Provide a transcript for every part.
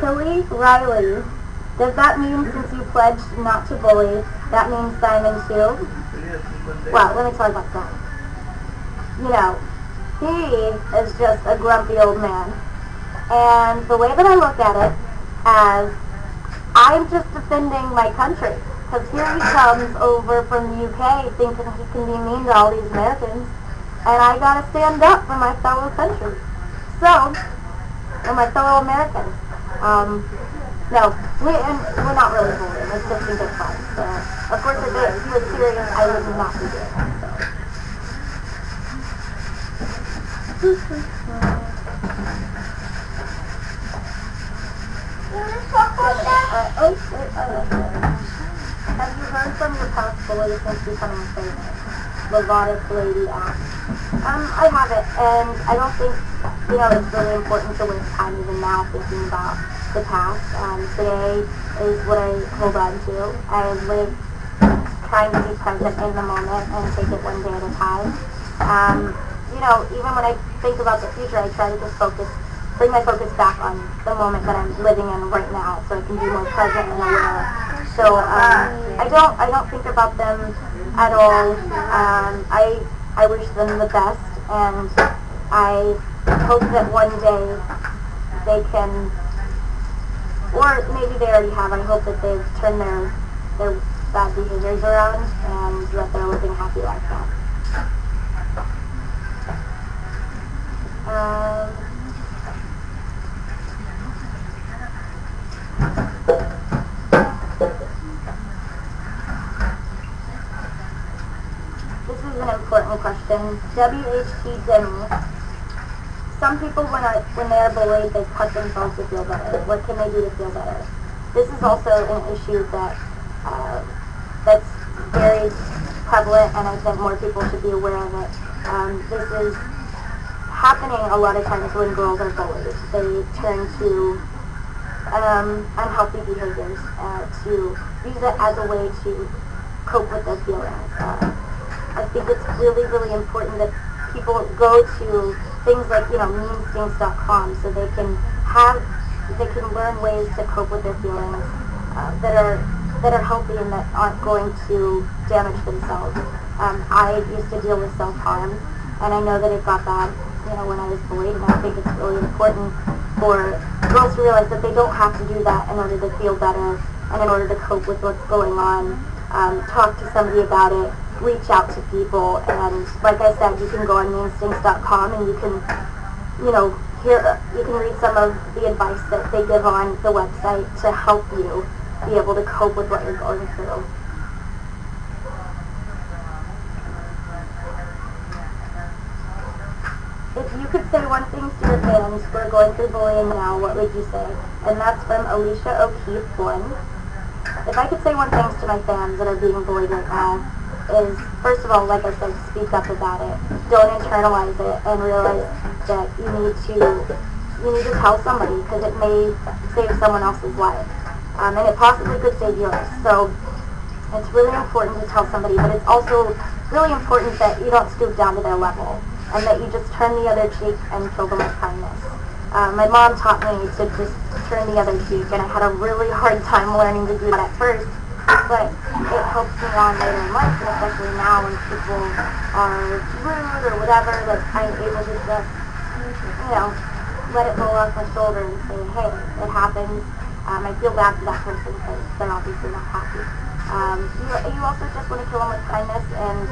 Tilly Riley. Does that mean since you pledged not to bully, that means Simon too? Well, let me tell you about Simon. You know, he is just a grumpy old man. And the way that I look at it as I'm just defending my country. Because here he comes over from the UK thinking he can be mean to all these Americans. And I gotta stand up for my fellow country. So, for my fellow Americans. No, we're not really bullying. It's just in good fun. So, of course, if he was serious, I would not be doing it. Have you heard from your past bully since becoming famous? Lovato lady asks. I haven't, and I don't think, it's really important to waste time even now thinking about the past. Today is what I hold on to. I live trying to be present in the moment and take it one day at a time. Even when I think about the future, I try to just bring my focus back on the moment that I'm living in right now, so I can be more present and aware. So I don't think about them at all. I wish them the best, and I hope that one day they can, or maybe they already have. I hope that they've turned their bad behaviors around and that they're living a happy life now. This is an important question. WHT Demi. Some people, when they are bullied, they cut themselves to feel better. What can they do to feel better? This is also an issue that's very prevalent, and I think more people should be aware of it. This is happening a lot of times when girls are bullied. They turn to unhealthy behaviors to use it as a way to cope with their feelings. I think it's really, really important that people go to things like, meanstings.com so they can learn ways to cope with their feelings that are healthy and that aren't going to damage themselves. I used to deal with self-harm, and I know that it got bad, when I was bullied, and I think it's really important for girls to realize that they don't have to do that in order to feel better and in order to cope with what's going on. Talk to somebody about it, reach out to people, and like I said, you can go on meanstings.com and you can, you can read some of the advice that they give on the website to help you be able to cope with what you're going through. If you could say one thing to your fans who are going through bullying now, what would you say? And that's from Alicia O'Keefe 1. If I could say one thing to my fans that are being bullied right now, is, first of all, like I said, speak up about it. Don't internalize it, and realize that you need to tell somebody, because it may save someone else's life. And it possibly could save yours. So it's really important to tell somebody, but it's also really important that you don't stoop down to their level, and that you just turn the other cheek and kill them with kindness. My mom taught me to just turn the other cheek, and I had a really hard time learning to do that at first, but it helps me on later in life, and especially now when people are rude or whatever, that I'm able to just, let it roll off my shoulder and say, hey, it happens. I feel bad for that person because they're obviously not happy. You also just want to kill them with kindness and,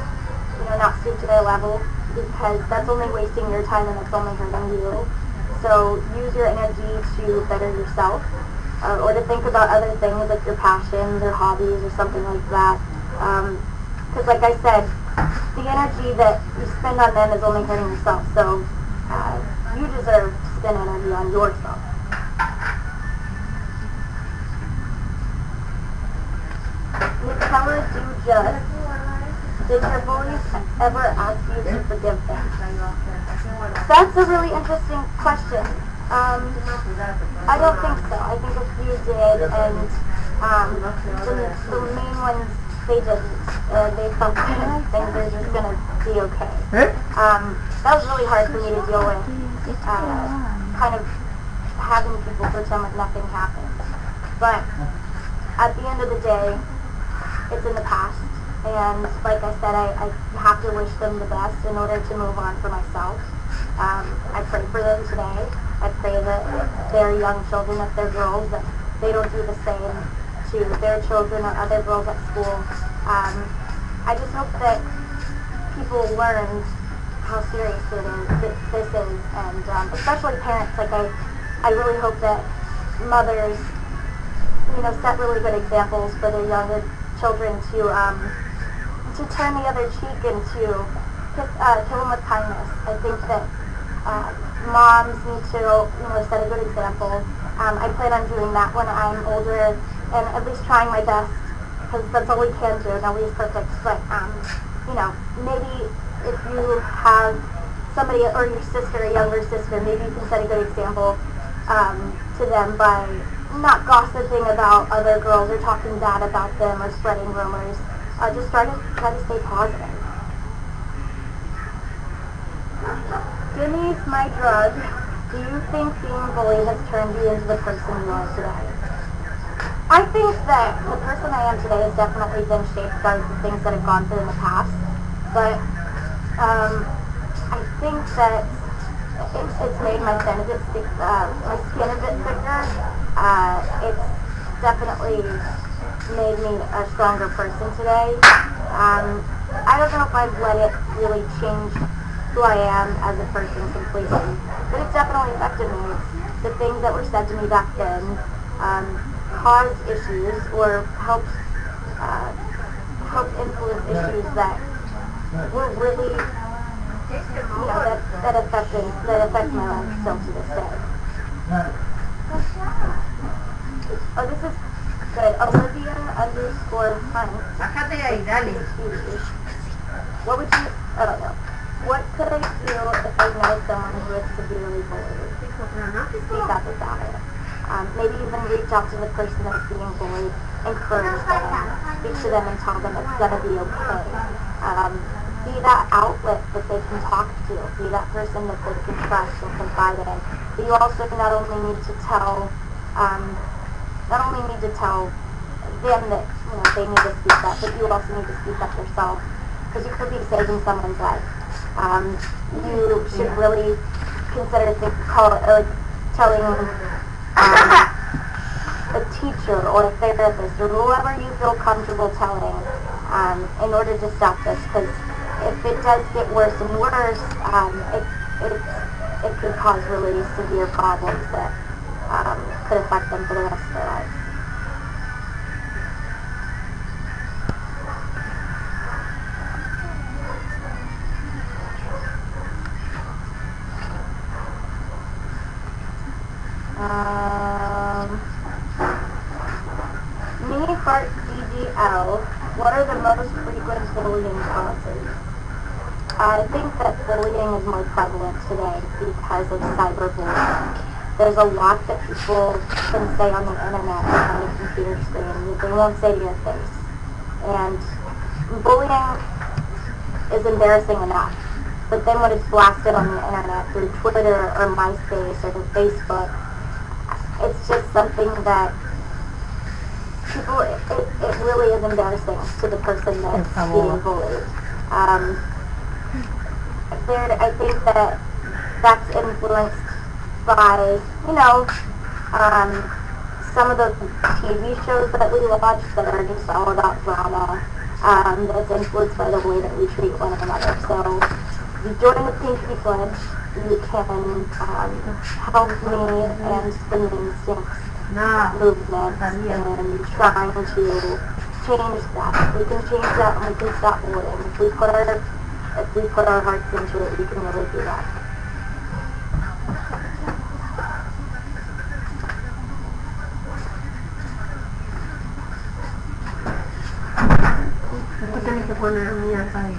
not stoop to their level, because that's only wasting your time and that's only hurting you. So use your energy to better yourself, or to think about other things like your passions or hobbies or something like that. Because like I said, the energy that you spend on them is only hurting yourself. So you deserve to spend energy on yourself. Nutella do just. Did your bullies ever ask you to forgive them? That's a really interesting question. I don't think so. I think a few did, and the main ones, they didn't. They felt that things are just going to be okay. That was really hard for me to deal with, kind of having people pretend like nothing happened. But at the end of the day, it's in the past. And like I said, I have to wish them the best in order to move on for myself. I pray for them today. I pray that if they're young children, if they're girls, that they don't do the same to their children or other girls at school. I just hope that people learn how serious this is, and especially parents. Like I really hope that mothers, set really good examples for their younger children to turn the other cheek and to kill them with kindness. I think that moms need to, set a good example. I plan on doing that when I'm older, and at least trying my best, because that's all we can do. Nobody's perfect, but maybe if you have somebody, or your sister, a younger sister, maybe you can set a good example to them by not gossiping about other girls or talking bad about them or spreading rumors. Just try to stay positive. Demi's my drug. Do you think being bullied has turned you into the person you are today? I think that the person I am today has definitely been shaped by the things that I've gone through in the past. But I think that it's made my skin a bit thicker. It's definitely made me a stronger person today. I don't know if I've let it really change who I am as a person completely, but it's definitely affected me. The things that were said to me back then caused issues or helped influence issues that were really, that affect my life still to this day. Oh, this is good. Olivia _Hunt. Bájate de ahí, dale. What would you, I don't know. What could I do if I know someone who is severely bullied? Speak up about it. Maybe even reach out to the person that's being bullied, encourage them, speak to them and tell them it's going to be okay. Be that outlet that they can talk to. Be that person that they can trust and confide in. But you also not only need to tell them that they need to speak up, but you also need to speak up yourself, because you could be saving someone's life. You should really consider telling a teacher or a therapist or whoever you feel comfortable telling in order to stop this, because if it does get worse and worse, it could cause really severe problems that could affect them for the rest of their life. Me, part DGL, what are the most frequent bullying causes? I think that bullying is more prevalent today because of cyberbullying. There's a lot that people can say on the internet or on a computer screen that they won't say to your face. And bullying is embarrassing enough. But then when it's blasted on the internet through Twitter or MySpace or Facebook, it's just something that people, it really is embarrassing to the person that's being bullied. I think that's influenced by, some of the TV shows that we watch that are just all about drama. That's influenced by the way that we treat one another. So, during the Pinky Pledge, you can help me and the Instincts movement and trying to change that. We can change that and we can stop bullying. If we put our hearts into it, we can really do that. Tienes que poner mi acá ahí.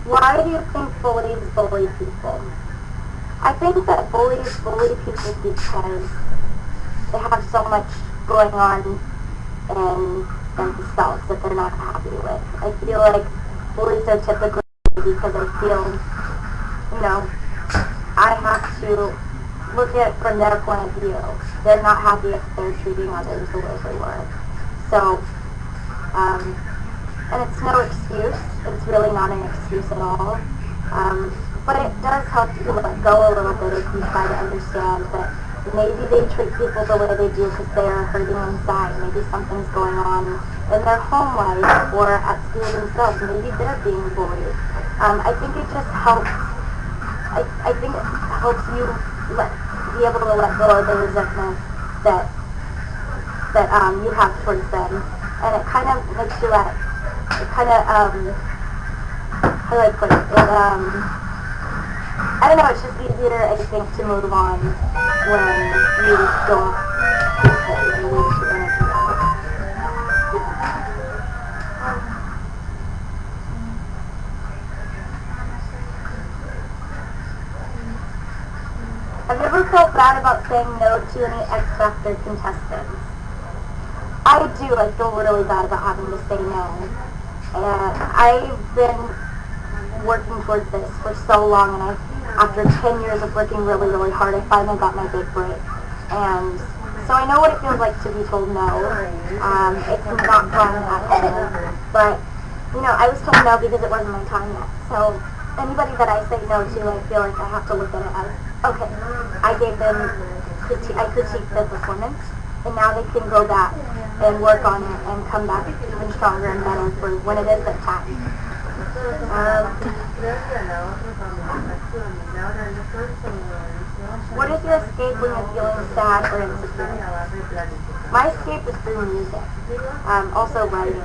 Why do you think bullies bully people? I think that bullies bully people because they have so much going on in themselves that they're not happy with. I feel like bullies are typically because I feel, you know, I have to look at it from their point of view. They're not happy if they're treating others the way they were. So, and it's no excuse. It's really not an excuse at all. But it does help you let go a little bit if you try to understand that maybe they treat people the way they do because they're hurting inside. Maybe something's going on in their home life or at school themselves. Maybe they're being bullied. I think it just helps. I think it helps you be able to let go of the resentment that you have towards them, and it kind of makes you how do I put it? I don't know, it's just easier, I think, to move on when you don't feel and lose your energy. Have you ever felt bad about saying no to any X Factor contestants? I do. I feel really bad about having to say no. I've been working towards this for so long, and after 10 years of working really, really hard, I finally got my big break. And so I know what it feels like to be told no. It's not fun at all. But, you know, I was told no because it wasn't my time yet. So anybody that I say no to, I feel like I have to look at it as, okay, I critiqued their performance, and now they can go back and work on it and come back even stronger and better for when it is their time. What is your escape when you're feeling sad or insecure? My escape is through music. Also writing.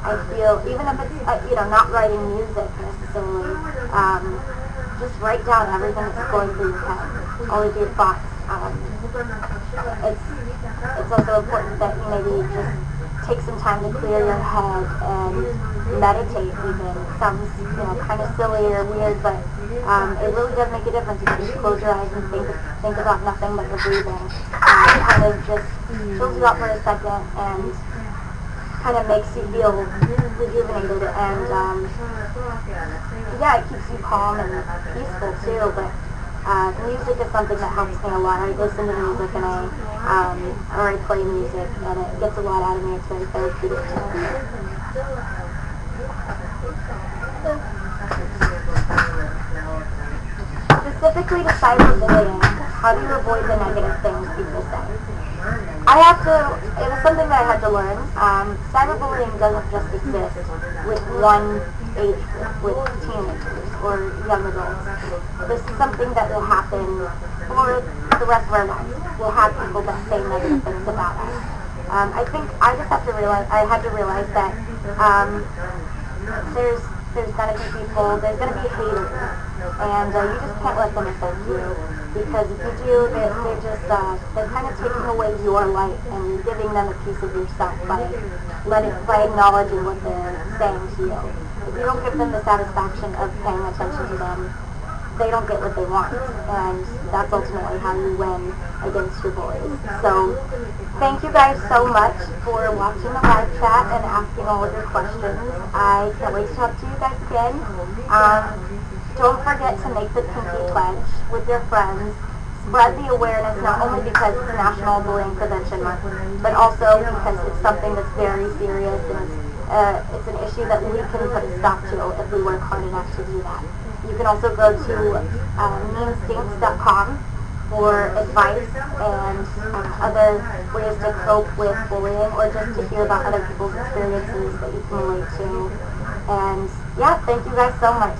I feel, even if it's not writing music necessarily, just write down everything that's going through your head, all of your thoughts. It's also important that you maybe just take some time to clear your head and meditate even. It sounds, kind of silly or weird, but it really does make a difference if you just close your eyes and think about nothing but your breathing. It kind of just chills you out for a second and kind of makes you feel rejuvenated, and it keeps you calm and peaceful too. But music is something that helps me a lot. I listen to music and I play music, and it gets a lot out of me. It's very therapeutic to me. Specifically to cyberbullying, how do you avoid the negative things people say? It was something that I had to learn. Cyberbullying doesn't just exist with one age group, with teenagers or young adults. This is something that will happen for the rest of our lives. We'll have people that say negative things about us. I think I had to realize that there's going to be people, there's going to be haters, and you just can't let them affect you, because if you do, they're kind of taking away your light and giving them a piece of yourself by acknowledging what they're saying to you. If you don't give them the satisfaction of paying attention to them, they don't get what they want, and that's ultimately how you win against your bullies. So thank you guys so much for watching the live chat and asking all of your questions. I can't wait to talk to you guys again. Don't forget to make the Pinky Pledge with your friends. Spread the awareness, not only because it's National Bullying Prevention Month, but also because it's something that's very serious, and it's an issue that we can put a stop to if we work hard enough to do that. You can also go to meinstincts.com for advice and other ways to cope with bullying, or just to hear about other people's experiences that you can relate to. And thank you guys so much.